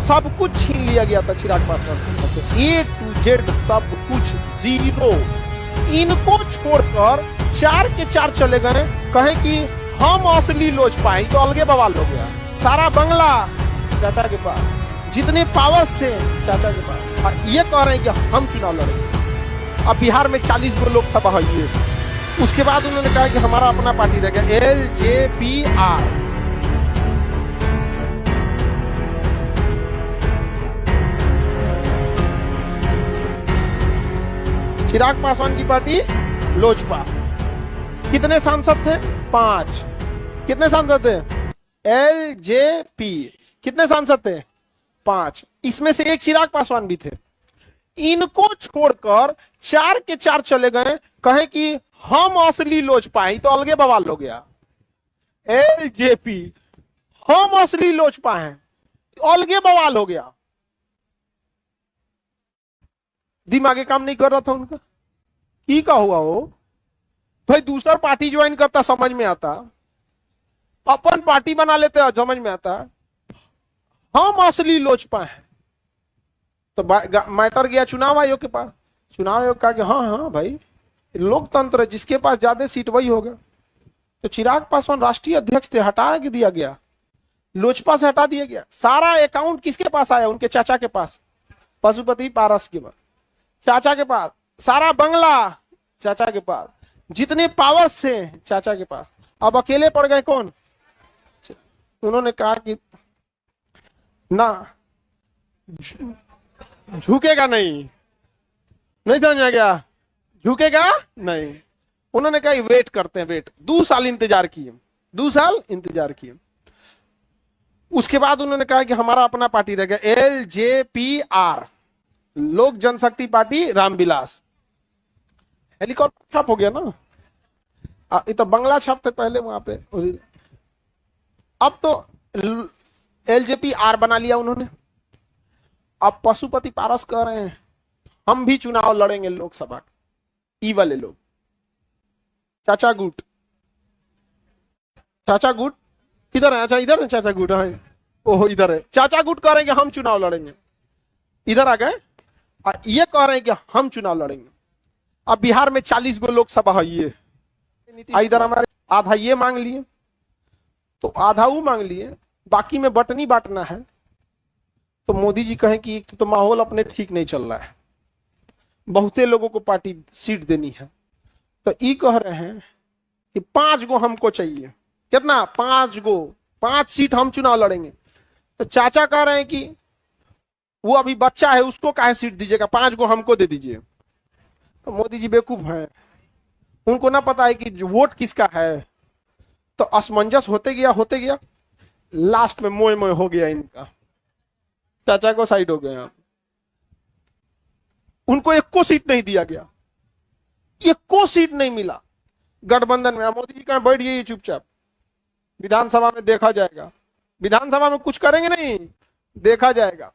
सब कुछ छीन लिया गया था चिराग पासवान से, ए टू जेड सब कुछ जीरो। इनको छोड़कर 4 के 4 चले गए, कहे कि हम असली लोजपा हैं, तो अलगे बवाल हो गया। सारा बंगला चाचा के पास, जितने पावर्स थे चाचा के पास, और ये कह रहे हैं कि हम चुनाव लड़ेंगे। अब बिहार में 40 गो लोकसभा है। उसके बाद उन्होंने कहा कि हमारा अपना पार्टी रह गया, LJPR। चिराग पासवान की पार्टी लोजपा। कितने सांसद थे? 5। कितने सांसद थे? LJP। कितने सांसद थे? 5। इसमें से एक चिराग पासवान भी थे। इनको छोड़कर 4 के 4 चले गए, कहे कि हम असली लोजपा हैं, तो अलगे बवाल हो गया। LJP, हम असली लोजपा हैं, अलगे बवाल हो गया। दिमागे काम नहीं कर रहा था उनका, की का हुआ हो भाई। दूसरा पार्टी ज्वाइन करता समझ में आता, अपन पार्टी बना लेते समझ में आता। हम असली लोजपा हैं, तो मैटर गया चुनाव आयोग के पास। चुनाव आयोग कहा कि हाँ हाँ भाई, लोकतंत्र है, जिसके पास ज्यादा सीट वही होगा। तो चिराग पासवान राष्ट्रीय अध्यक्ष थे, हटा के दिया गया, लोजपा से हटा दिया गया। सारा अकाउंट किसके पास आया? उनके चाचा के पास, पशुपति पारस के पास, चाचा के पास। सारा बंगला चाचा के पास, जितने पावर्स थे चाचा के पास। अब अकेले पड़ गए कौन? उन्होंने कहा कि ना, झुकेगा नहीं, नहीं समझ में गया, झुकेगा नहीं। उन्होंने कहा वेट करते हैं, वेट। 2 साल इंतजार किए, 2 साल इंतजार किए। उसके बाद उन्होंने कहा कि हमारा अपना पार्टी रह गया, LJPR, लोक जनशक्ति पार्टी रामविलास। हेलीकॉप्टर छाप हो गया ना, ये तो बंगला छाप थे पहले वहां पे। अब तो LJPR बना लिया उन्होंने। अब पशुपति पारस कह रहे हैं हम भी चुनाव लड़ेंगे लोकसभा। ई वाले लोग, चाचा गुट, चाचा गुट किधर है? अच्छा इधर है चाचा गुट, है ओह इधर है। चाचा गुट कह रहे हैं कि हम चुनाव लड़ेंगे, इधर आ गए। ये कह रहे हैं कि हम चुनाव लड़ेंगे। अब बिहार में 40 गो लोकसभा है। ये इधर हमारे आधा ये मांग लिए, तो आधा वो मांग लिए, बाकी में बटनी बांटना है। तो मोदी जी कहें कि तो माहौल अपने ठीक नहीं चल रहा है, बहुते लोगों को पार्टी सीट देनी है। तो ये कह रहे हैं कि 5 गो हमको चाहिए। कितना? 5 गो, 5 सीट हम चुनाव लड़ेंगे। तो चाचा कह रहे हैं कि वो अभी बच्चा है, उसको काहे सीट दीजिएगा, 5 गो हमको दे दीजिए। तो मोदी जी बेवकूफ हैं, उनको ना पता है कि वोट किसका है। तो असमंजस होते गया, लास्ट में मोए मोए हो गया इनका, चाचा को साइड हो गए। उनको 1 को सीट नहीं दिया गया, 1 को सीट नहीं मिला गठबंधन में। मोदी जी कहें बैठ जाइए चुपचाप, विधानसभा में देखा जाएगा। विधानसभा में कुछ करेंगे नहीं, देखा जाएगा।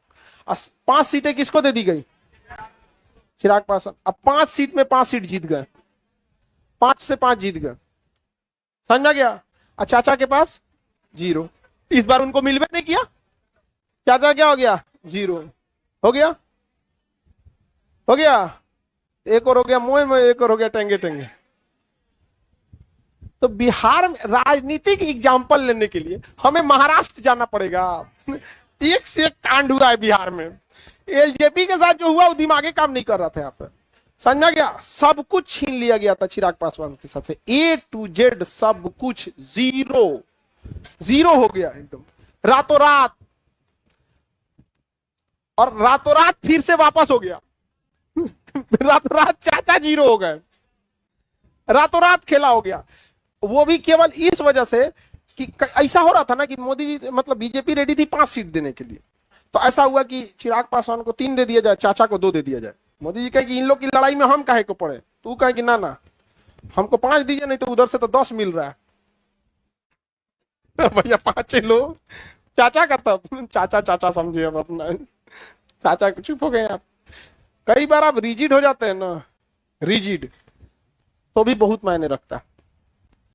5 सीटें किसको दे दी गई? चिराग पासवान। अब 5 सीट में 5 सीट जीत गए, 5 से 5 जीत गए, समझा गया। चाचा के पास 0। इस बार उनको मिलवे नहीं किया, चाचा क्या हो गया? 0 हो गया, हो गया। एक और हो गया मोए मोए, एक और हो गया टेंगे टेंगे। तो बिहार में राजनीतिक एग्जाम्पल लेने के लिए हमें महाराष्ट्र जाना पड़ेगा। एक से एक कांड हुआ है बिहार में। LJP के साथ जो हुआ वो दिमागे काम नहीं कर रहा था यहाँ पे, समझा गया। सब कुछ छीन लिया गया था चिराग पासवान के साथ से, A to Z सब कुछ जीरो हो गया एकदम, रातों रात। और रातों रात फिर से वापस हो गया। रातों रात चाचा 0 हो गए, रातों रात खेला हो गया। वो भी केवल इस वजह से कि ऐसा हो रहा था ना कि मोदी जी मतलब बीजेपी रेडी थी 5 सीट देने के लिए। तो ऐसा हुआ कि चिराग पासवान को 3 दे दिया जाए, चाचा को 2 दे दिया जाए। मोदी जी कहे कि इन लोग की लड़ाई में हम काहे को पड़े, तू कहे कि ना ना हमको 5 दीजिए, नहीं तो उधर से तो 10 मिल रहा है। भैया 5 लो, चाचा का तब चाचा समझे अब अपना, चाचा चुप हो गए आप। कई बार आप रिजिड हो जाते हैं ना, रिजिड, तो भी बहुत मायने रखता है।